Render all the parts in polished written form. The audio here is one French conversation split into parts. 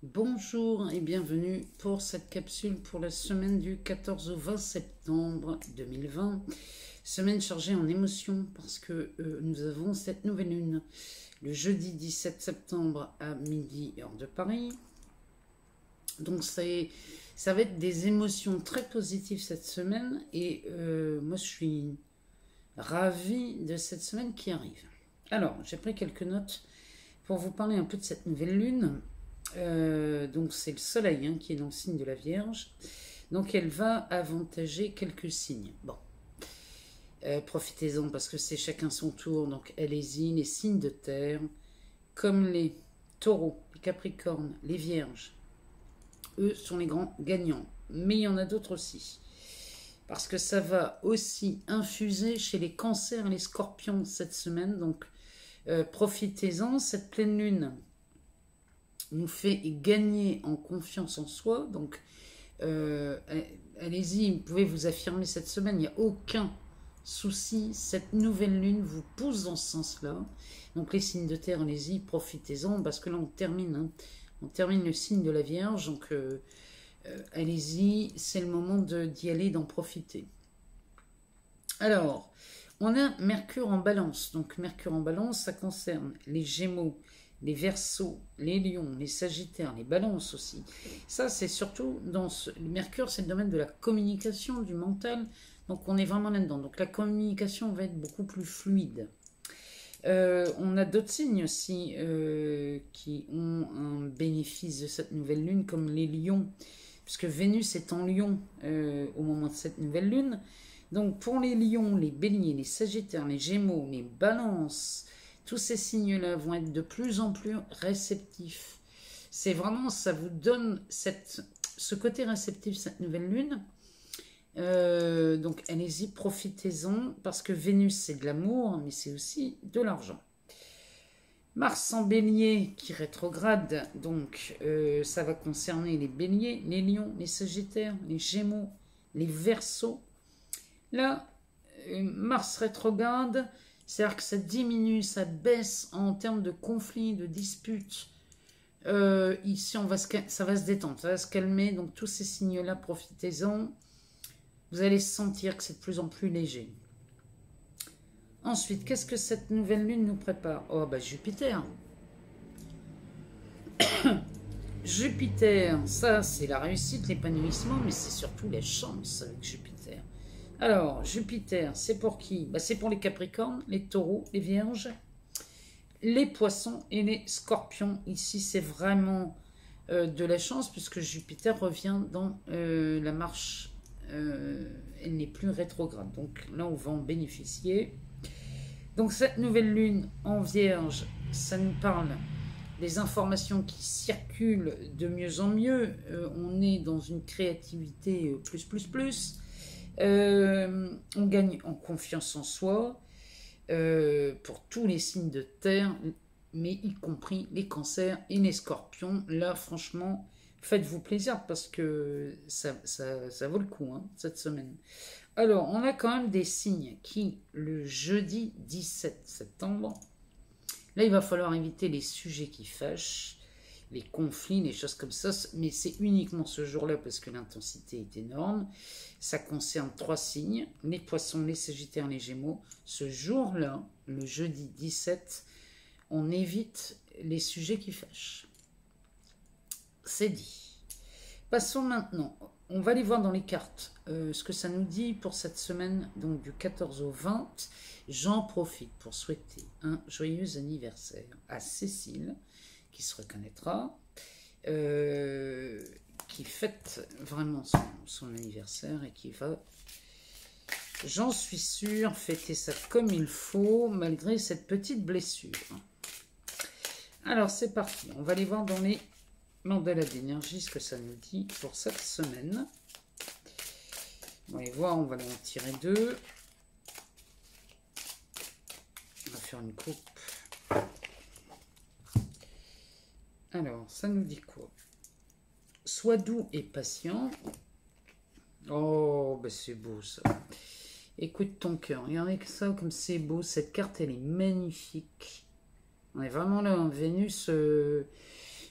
Bonjour et bienvenue pour cette capsule pour la semaine du 14 au 20 septembre 2020. Semaine chargée en émotions parce que nous avons cette nouvelle lune le jeudi 17 septembre à midi heure de Paris. Donc ça va être des émotions très positives cette semaine et moi je suis ravie de cette semaine qui arrive. Alors j'ai pris quelques notes pour vous parler un peu de cette nouvelle lune. Donc c'est le soleil qui est dans le signe de la Vierge. Donc elle va avantager quelques signes. Bon, profitez-en parce que c'est chacun son tour. Donc allez-y, les signes de terre, comme les taureaux, les capricornes, les vierges, eux sont les grands gagnants. Mais il y en a d'autres aussi. Parce que ça va aussi infuser chez les cancers et les scorpions cette semaine. Donc profitez-en, cette pleine lune nous fait gagner en confiance en soi. Donc, allez-y, vous pouvez vous affirmer cette semaine, il n'y a aucun souci. Cette nouvelle lune vous pousse dans ce sens-là. Donc, les signes de terre, allez-y, profitez-en, parce que là, on termine le signe de la Vierge. Donc, allez-y, c'est le moment d'y aller, d'en profiter. Alors, on a Mercure en balance. Donc, Mercure en balance, ça concerne les Gémeaux, les Verseaux, les Lions, les Sagittaires, les Balances aussi. Ça, c'est surtout le Mercure, c'est le domaine de la communication, du mental. Donc, on est vraiment là-dedans. Donc, la communication va être beaucoup plus fluide. On a d'autres signes aussi qui ont un bénéfice de cette nouvelle lune, comme les Lions, puisque Vénus est en Lion au moment de cette nouvelle lune. Donc, pour les Lions, les Béliers, les Sagittaires, les Gémeaux, les Balances, tous ces signes-là vont être de plus en plus réceptifs. C'est vraiment, ça vous donne ce côté réceptif, cette nouvelle lune. Donc allez-y, profitez-en, parce que Vénus, c'est de l'amour, mais c'est aussi de l'argent. Mars en bélier qui rétrograde, donc ça va concerner les béliers, les lions, les sagittaires, les gémeaux, les verseaux. Là, Mars rétrograde, c'est-à-dire que ça diminue, ça baisse en termes de conflits, de disputes. Ici, ça va se détendre, ça va se calmer. Donc, tous ces signes-là, profitez-en. Vous allez sentir que c'est de plus en plus léger. Ensuite, qu'est-ce que cette nouvelle lune nous prépare? Oh, bah Jupiter. Jupiter, ça, c'est la réussite, l'épanouissement, mais c'est surtout la chance avec Jupiter. Alors, Jupiter, c'est pour qui? C'est pour les Capricornes, les Taureaux, les Vierges, les Poissons et les Scorpions. Ici, c'est vraiment de la chance puisque Jupiter revient dans la marche. Elle n'est plus rétrograde. Donc là, on va en bénéficier. Donc cette nouvelle lune en Vierge, ça nous parle des informations qui circulent de mieux en mieux. On est dans une créativité plus. On gagne en confiance en soi pour tous les signes de terre, mais y compris les cancers et les scorpions. Là, franchement, faites-vous plaisir parce que ça vaut le coup cette semaine. Alors, on a quand même des signes qui, le jeudi 17 septembre, là, il va falloir éviter les sujets qui fâchent, les conflits, les choses comme ça, mais c'est uniquement ce jour-là parce que l'intensité est énorme. Ça concerne 3 signes, les Poissons, les Sagittaires, les Gémeaux. Ce jour-là, le jeudi 17, on évite les sujets qui fâchent. C'est dit. Passons maintenant, on va aller voir dans les cartes ce que ça nous dit pour cette semaine, donc du 14 au 20. J'en profite pour souhaiter un joyeux anniversaire à Cécile, qui se reconnaîtra, qui fête vraiment son anniversaire et qui va, j'en suis sûre, fêter ça comme il faut, malgré cette petite blessure. Alors, c'est parti. On va aller voir dans les mandalas d'énergie ce que ça nous dit pour cette semaine. On va les voir, on va en tirer 2. On va faire une coupe. Alors, ça nous dit quoi? Sois doux et patient. Oh, ben c'est beau ça. Écoute ton cœur. Regardez ça comme c'est beau. Cette carte, elle est magnifique. On est vraiment là en Vénus.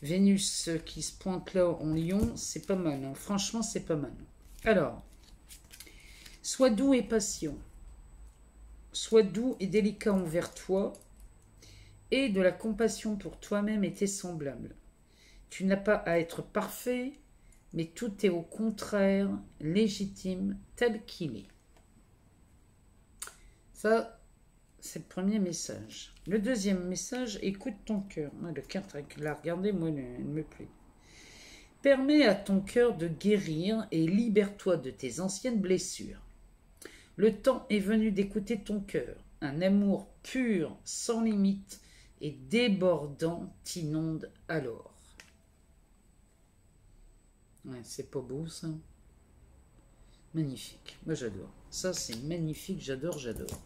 Vénus qui se pointe là en Lion, c'est pas mal. Hein. Franchement, c'est pas mal. Alors, sois doux et patient. Sois doux et délicat envers toi. Et de la compassion pour toi-même et tes semblables. Tu n'as pas à être parfait, mais tout est au contraire légitime tel qu'il est. Ça, c'est le premier message. Le deuxième message, écoute ton cœur. Le carte, la regardez, moi, elle me plaît. Permets à ton cœur de guérir et libère-toi de tes anciennes blessures. Le temps est venu d'écouter ton cœur. Un amour pur, sans limite et débordant t'inonde alors. Ouais, c'est pas beau ça. Magnifique. Moi j'adore. Ça c'est magnifique. J'adore, j'adore.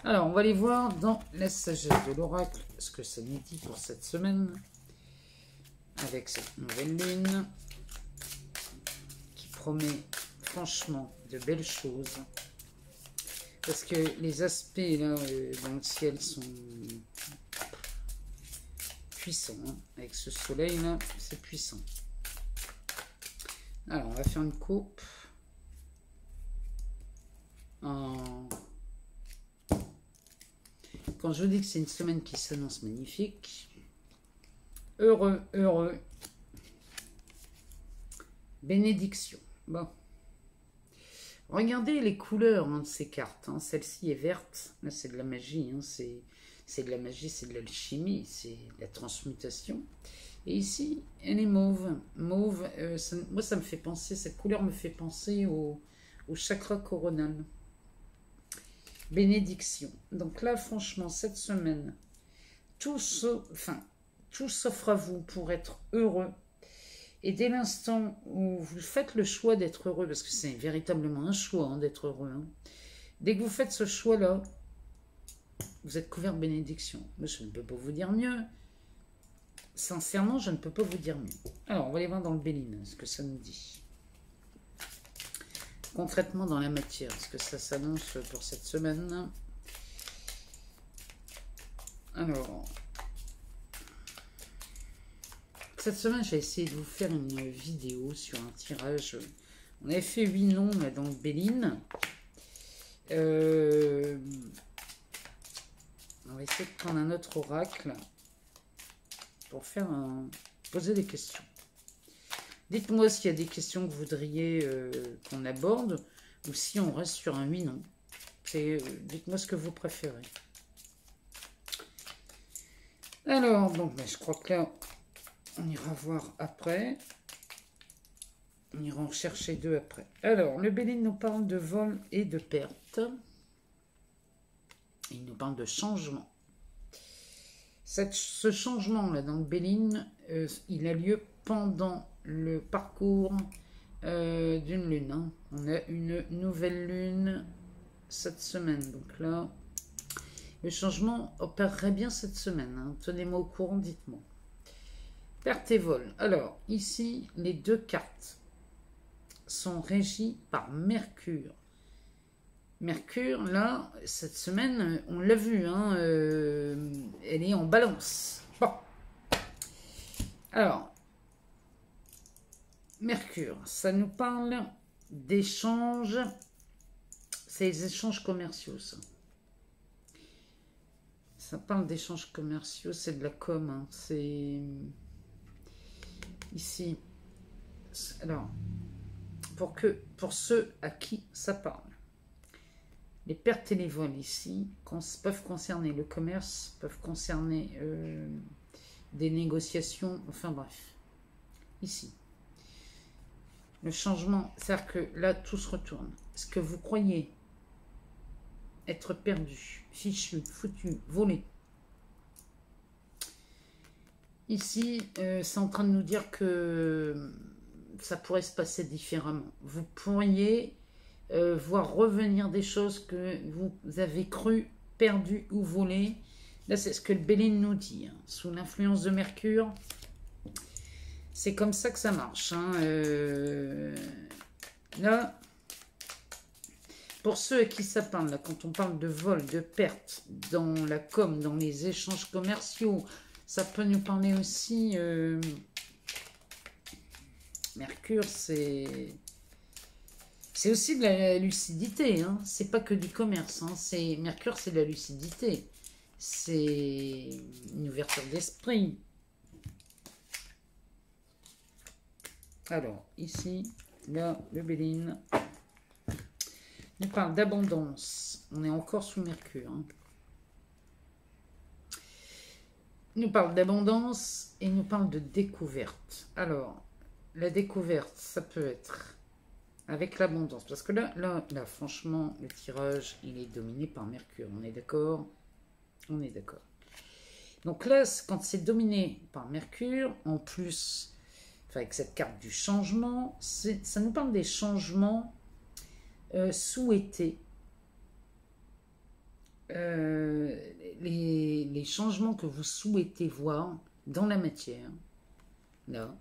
Alors on va aller voir dans la sagesse de l'oracle ce que ça nous dit pour cette semaine. Avec cette nouvelle lune. Qui promet franchement de belles choses. Parce que les aspects là dans le ciel sont puissants. Hein. Avec ce soleil là, c'est puissant. Alors, on va faire une coupe. Quand je dis que c'est une semaine qui s'annonce magnifique, heureux, heureux, bénédiction. Bon. Regardez les couleurs de ces cartes. Hein. Celle-ci est verte. Là, c'est de la magie. Hein. C'est de la magie, c'est de l'alchimie, c'est de la transmutation. Et ici, elle est mauve. Mauve, moi, ça me fait penser, cette couleur me fait penser au chakra coronal. Bénédiction. Donc là, franchement, cette semaine, tout s'offre à vous pour être heureux. Et dès l'instant où vous faites le choix d'être heureux, parce que c'est véritablement un choix hein, d'être heureux, hein, dès que vous faites ce choix-là, vous êtes couvert de bénédiction. Moi, je ne peux pas vous dire mieux. Sincèrement, je ne peux pas vous dire mieux. Alors, on va aller voir dans le Béline, ce que ça nous dit. Concrètement, dans la matière, ce que ça s'annonce pour cette semaine. Alors, cette semaine, j'ai essayé de vous faire une vidéo sur un tirage. On avait fait 8 noms là, dans le Béline. On va essayer de prendre un autre oracle pour poser des questions. Dites-moi s'il y a des questions que vous voudriez qu'on aborde ou si on reste sur un oui non. Dites-moi ce que vous préférez. Alors, bon, ben, je crois que là, on ira voir après. On ira en chercher 2 après. Alors, le Béline nous parle de vol et de perte. Il nous parle de changement. Ce changement-là dans le Béline, il a lieu pendant le parcours d'une lune. Hein. On a une nouvelle lune cette semaine. Donc là, le changement opérerait bien cette semaine. Hein. Tenez-moi au courant, dites-moi. Perte et vol. Alors, ici, les 2 cartes sont régies par Mercure. Mercure, là, cette semaine, on l'a vu, hein, elle est en balance. Bon. Alors, Mercure, ça nous parle d'échanges. C'est les échanges commerciaux, ça. Ça parle d'échanges commerciaux, c'est de la com. Hein, c'est... Ici. Alors, pour ceux à qui ça parle. Les pertes et les vols ici peuvent concerner le commerce, peuvent concerner des négociations, enfin bref. Ici, le changement, c'est-à-dire que là, tout se retourne. Ce que vous croyez être perdu, fichu, foutu, volé. Ici, c'est en train de nous dire que ça pourrait se passer différemment. Vous pourriez... voir revenir des choses que vous avez cru perdues ou volées. Là, c'est ce que le Béline nous dit. Hein. Sous l'influence de Mercure, c'est comme ça que ça marche. Hein. Là, pour ceux à qui ça parle, là, quand on parle de vol, de perte, dans la com, dans les échanges commerciaux, Ça peut nous parler aussi... Mercure, c'est aussi de la lucidité. Hein. C'est pas que du commerce. Hein. Mercure, c'est de la lucidité. C'est une ouverture d'esprit. Alors, ici, là, le Béline nous parle d'abondance. On est encore sous Mercure. Hein. Nous parle d'abondance et nous parle de découverte. Alors, la découverte, ça peut être avec l'abondance. Parce que là, franchement, le tirage, il est dominé par Mercure. On est d'accord? On est d'accord. Donc là, quand c'est dominé par Mercure, en plus, enfin, avec cette carte du changement, ça nous parle des changements souhaités. Les changements que vous souhaitez voir dans la matière, là,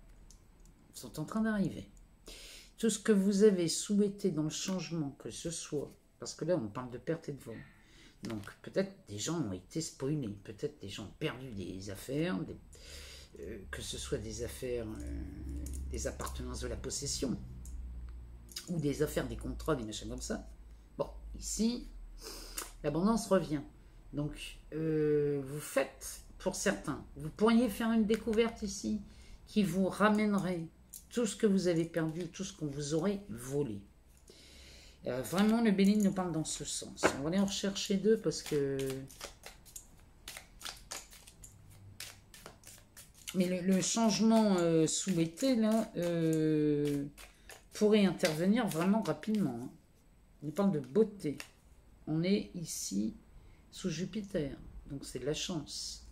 sont en train d'arriver. Tout ce que vous avez souhaité dans le changement, que ce soit, parce que là, on parle de perte et de vol. Donc, peut-être des gens ont été spoilés, peut-être des gens ont perdu des affaires, que ce soit des affaires, des appartenances de la possession, ou des affaires, des contrats, des machins comme ça. Bon, ici, l'abondance revient. Donc, vous faites, pour certains, vous pourriez faire une découverte ici qui vous ramènerait tout ce que vous avez perdu, tout ce qu'on vous aurait volé. Vraiment, le Béline nous parle dans ce sens. On va aller en rechercher deux parce que... Mais le changement souhaité, là, pourrait intervenir vraiment rapidement. Hein. On parle de beauté. On est ici sous Jupiter, donc c'est de la chance.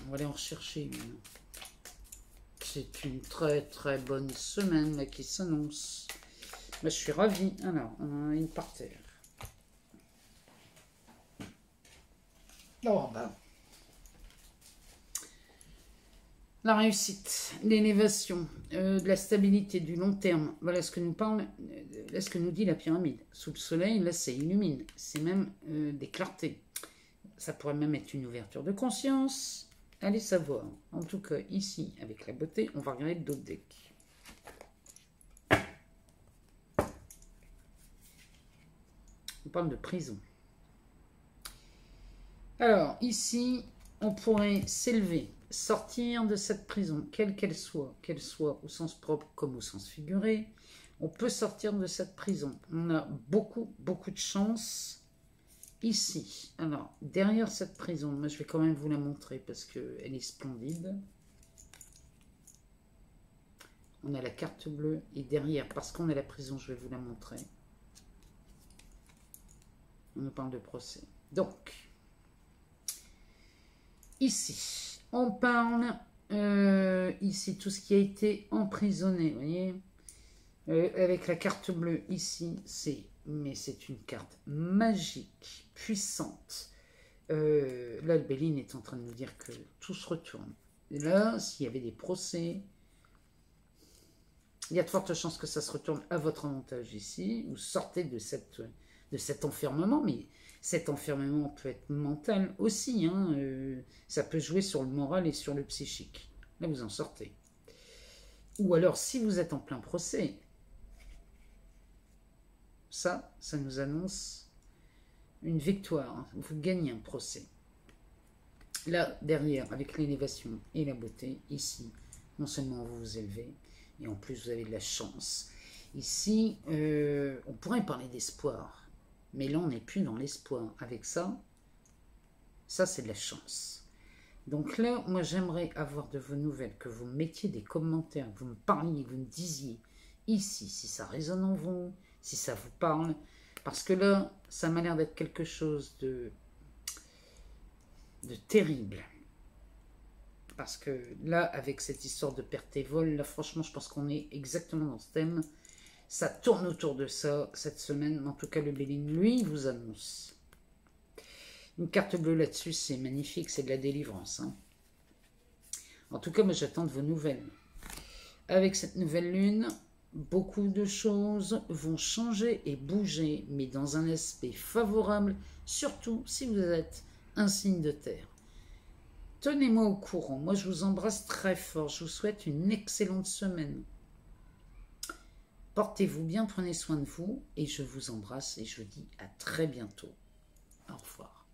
On va aller en rechercher une. C'est une très très bonne semaine là, qui s'annonce. Je suis ravie. Alors, on en a une par terre. Oh, bah. La réussite, l'élévation, de la stabilité, du long terme. Voilà ce que nous parle, ce que nous dit la pyramide. Sous le soleil, là, ça illumine. C'est même des clartés. Ça pourrait même être une ouverture de conscience. Allez savoir. En tout cas, ici, avec la beauté, on va regarder d'autres decks. On parle de prison. Alors, ici, on pourrait s'élever, sortir de cette prison, quelle qu'elle soit au sens propre comme au sens figuré. On peut sortir de cette prison. On a beaucoup, beaucoup de chance ici. Alors, derrière cette prison, moi je vais quand même vous la montrer parce qu'elle est splendide. On a la carte bleue et derrière, parce qu'on a la prison, je vais vous la montrer. On nous parle de procès. Donc, ici, on parle, ici, tout ce qui a été emprisonné, vous voyez, avec la carte bleue ici, mais c'est une carte magique, puissante. Là, le Béline est en train de nous dire que tout se retourne. Et là, s'il y avait des procès, il y a de fortes chances que ça se retourne à votre avantage ici. Vous sortez de cet enfermement, mais cet enfermement peut être mental aussi. Hein, ça peut jouer sur le moral et sur le psychique. Là, vous en sortez. Ou alors, si vous êtes en plein procès, ça nous annonce une victoire. Hein. Vous gagnez un procès. Là, derrière, avec l'élévation et la beauté, ici, non seulement vous vous élevez, et en plus vous avez de la chance. Ici, on pourrait parler d'espoir, mais là, on n'est plus dans l'espoir. Avec ça, c'est de la chance. Donc là, moi, j'aimerais avoir de vos nouvelles, que vous mettiez des commentaires, que vous me parliez, que vous me disiez ici, si ça résonne en vous, si ça vous parle, parce que là, ça m'a l'air d'être quelque chose de terrible. Parce que là, avec cette histoire de perte et vol, là, franchement, je pense qu'on est exactement dans ce thème. Ça tourne autour de ça cette semaine, mais en tout cas, le Béline, lui, vous annonce. Une carte bleue là-dessus, c'est magnifique, c'est de la délivrance. Hein. En tout cas, moi, j'attends de vos nouvelles. Avec cette nouvelle lune, beaucoup de choses vont changer et bouger, mais dans un aspect favorable, surtout si vous êtes un signe de terre. Tenez-moi au courant. Moi, je vous embrasse très fort. Je vous souhaite une excellente semaine. Portez-vous bien, prenez soin de vous et je vous embrasse et je vous dis à très bientôt. Au revoir.